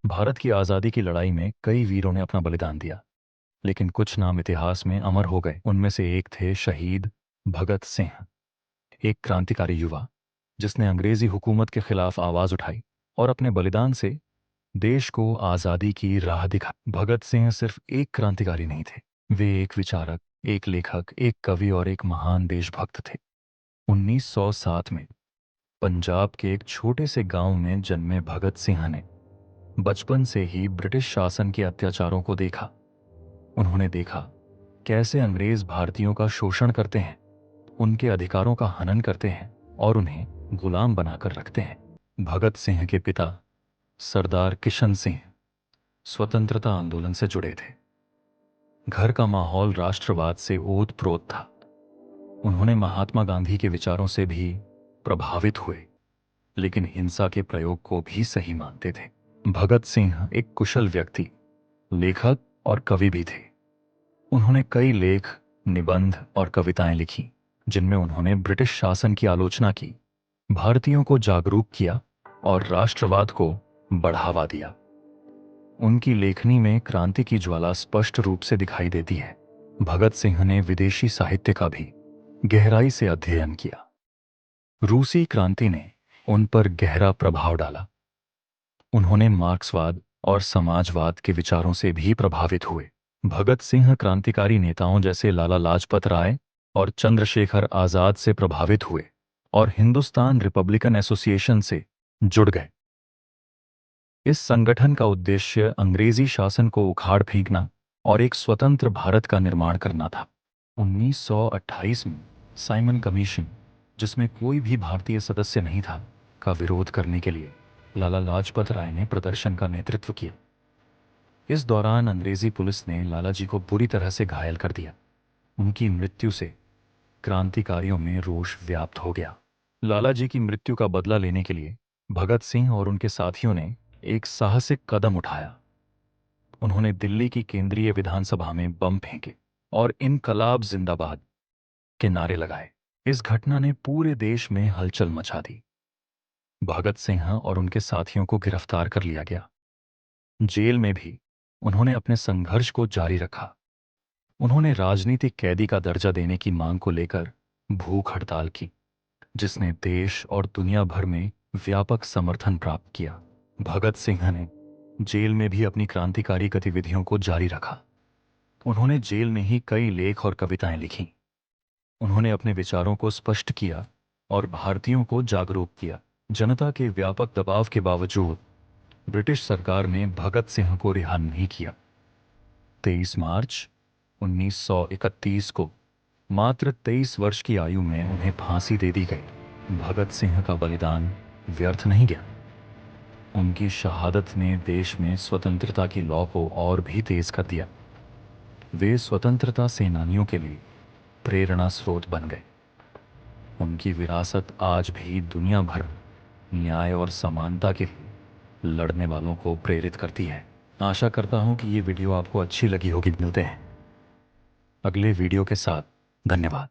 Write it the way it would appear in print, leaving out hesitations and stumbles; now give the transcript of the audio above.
भारत की आज़ादी की लड़ाई में कई वीरों ने अपना बलिदान दिया, लेकिन कुछ नाम इतिहास में अमर हो गए। उनमें से एक थे शहीद भगत सिंह, एक क्रांतिकारी युवा जिसने अंग्रेजी हुकूमत के खिलाफ आवाज उठाई और अपने बलिदान से देश को आज़ादी की राह दिखाई। भगत सिंह सिर्फ एक क्रांतिकारी नहीं थे, वे एक विचारक, एक लेखक, एक कवि और एक महान देशभक्त थे। 1907 में पंजाब के एक छोटे से गांव में जन्मे भगत सिंह ने बचपन से ही ब्रिटिश शासन के अत्याचारों को देखा। उन्होंने देखा कैसे अंग्रेज भारतीयों का शोषण करते हैं, उनके अधिकारों का हनन करते हैं और उन्हें गुलाम बनाकर रखते हैं। भगत सिंह के पिता सरदार किशन सिंह स्वतंत्रता आंदोलन से जुड़े थे। घर का माहौल राष्ट्रवाद से ओत-प्रोत था। उन्होंने महात्मा गांधी के विचारों से भी प्रभावित हुए, लेकिन हिंसा के प्रयोग को भी सही मानते थे। भगत सिंह एक कुशल व्यक्ति, लेखक और कवि भी थे। उन्होंने कई लेख, निबंध और कविताएं लिखी, जिनमें उन्होंने ब्रिटिश शासन की आलोचना की, भारतीयों को जागरूक किया और राष्ट्रवाद को बढ़ावा दिया। उनकी लेखनी में क्रांति की ज्वाला स्पष्ट रूप से दिखाई देती है। भगत सिंह ने विदेशी साहित्य का भी गहराई से अध्ययन किया। रूसी क्रांति ने उन पर गहरा प्रभाव डाला। उन्होंने मार्क्सवाद और समाजवाद के विचारों से भी प्रभावित हुए। भगत सिंह क्रांतिकारी नेताओं जैसे लाला लाजपत राय और चंद्रशेखर आजाद से प्रभावित हुए और हिंदुस्तान रिपब्लिकन एसोसिएशन से जुड़ गए। इस संगठन का उद्देश्य अंग्रेजी शासन को उखाड़ फेंकना और एक स्वतंत्र भारत का निर्माण करना था। 1928 में साइमन कमीशन, जिसमें कोई भी भारतीय सदस्य नहीं था, का विरोध करने के लिए लाला लाजपत राय ने प्रदर्शन का नेतृत्व किया। इस दौरान अंग्रेजी पुलिस ने लालाजी को बुरी तरह से घायल कर दिया। उनकी मृत्यु से क्रांतिकारियों में रोष व्याप्त हो गया। लालाजी की मृत्यु का बदला लेने के लिए भगत सिंह और उनके साथियों ने एक साहसिक कदम उठाया। उन्होंने दिल्ली की केंद्रीय विधानसभा में बम फेंके और इनकलाब जिंदाबाद के नारे लगाए। इस घटना ने पूरे देश में हलचल मचा दी। भगत सिंह और उनके साथियों को गिरफ्तार कर लिया गया। जेल में भी उन्होंने अपने संघर्ष को जारी रखा। उन्होंने राजनीतिक कैदी का दर्जा देने की मांग को लेकर भूख हड़ताल की, जिसने देश और दुनिया भर में व्यापक समर्थन प्राप्त किया। भगत सिंह ने जेल में भी अपनी क्रांतिकारी गतिविधियों को जारी रखा। उन्होंने जेल में ही कई लेख और कविताएं लिखीं। उन्होंने अपने विचारों को स्पष्ट किया और भारतीयों को जागरूक किया। जनता के व्यापक दबाव के बावजूद ब्रिटिश सरकार ने भगत सिंह को रिहा नहीं किया। 23 मार्च 1931 को मात्र 23 वर्ष की आयु में उन्हें फांसी दे दी गई। भगत सिंह का बलिदान व्यर्थ नहीं गया। उनकी शहादत ने देश में स्वतंत्रता की लौ को और भी तेज कर दिया। वे स्वतंत्रता सेनानियों के लिए प्रेरणा स्रोत बन गए। उनकी विरासत आज भी दुनिया भर में न्याय और समानता के लिए लड़ने वालों को प्रेरित करती है। आशा करता हूं कि ये वीडियो आपको अच्छी लगी होगी। मिलते हैं अगले वीडियो के साथ। धन्यवाद।